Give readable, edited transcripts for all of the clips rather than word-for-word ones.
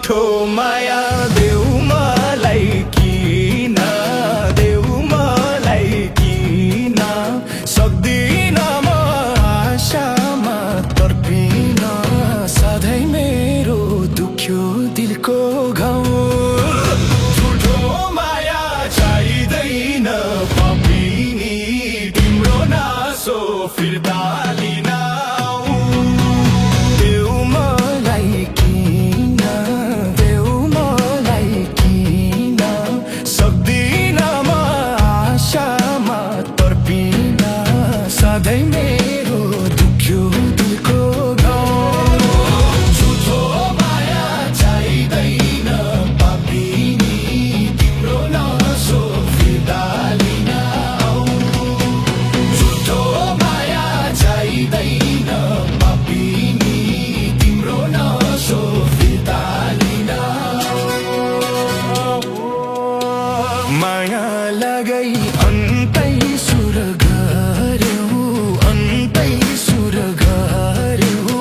झुठो माया देऊ मलाई किन, देऊ मलाई किन। सक्दिन म आशामा तर्पिन, सधैँ मेरो दुख्यो दिलको घाउ। झुठो माया चाहिँदैन पापिनी, तिम्रो नासो फिर्ता लिन आऊ। देऊ मलाई किन, देऊ मलाई किन। सक्दिन म आशामा तर्पिन, सधैँ मेरो दुख्यो दिलको घाउ। झुठो माया चाहिँदैन पापिनी, तिम्रो नासो फिर्ता लिन आऊ। झुठो माया चाहिँदैन पापिनी, तिम्रो नासो फिर्ता लिन आऊ। माया लगाई अन्तै सुर गर्यौ, अन्तै सुर गर्यौ।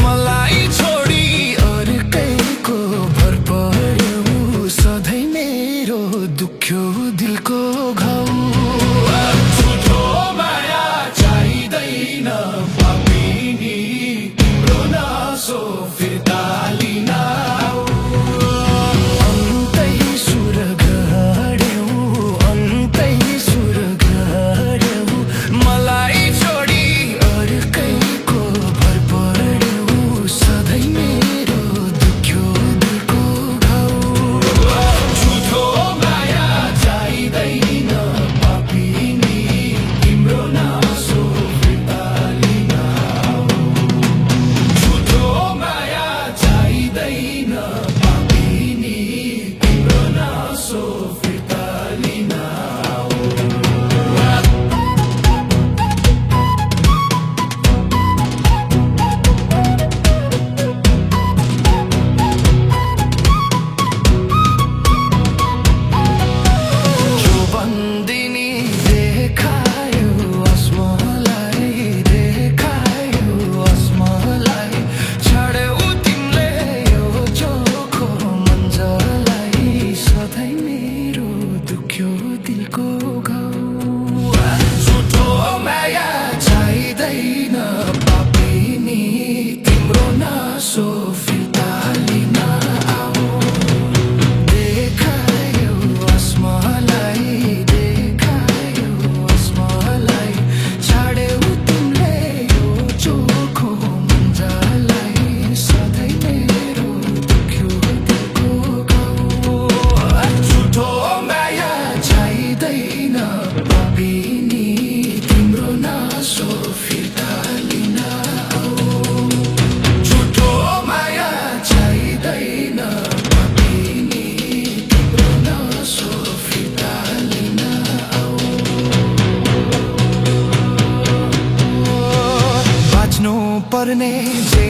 मलाई छोडी अर्कैको भर पर्यौ, सधैँ मेरो दुख्यो दिलको घाउ। झुठो माया चाहिँदैन पापिनी, तिम्रो नासो फिर्ता लिन आऊ। अन्तै सुर गर्यौ, अन्तै सुर गर्यौ। मलाई छोडी अर्कैको भर पर्यौ, सधैँ मेरो दुख्यो दिलको घाउ। झुठो माया चाहिँदैन पापिनी, तिम्रो नासो फिर्ता लिन आऊ। झुठो माया चाहिँदैन पापिनी, तिम्रो नासो फिर्ता लिन आऊ। जो बन्दिनी देखायो आसमानलाई, देखायो आसमानलाई। छाड्यौ तिमीले यो चोखो मन्जरलाई, सधैँ मेरो दुख्यो दिलको घाउ। झुठो माया चाहिँदैन पापिनी, तिम्रो नासो फिर्ता लिन आऊ। देखायो आसमानलाई, देखायो आसमानलाई। छाड्यौ तिमीले यो चोखो मन्जरलाई, सधैँ मेरो दुख्यो दिलको घाउ। झुठो माया चाहिँदैन पापिनी, तिम्रो नासो फिर्ता लिन आऊ। झुठो माया चाहिँदैन पापिनी, तिम्रो नासो फिर्ता लिन आऊ। बाँच्नु पर्ने जे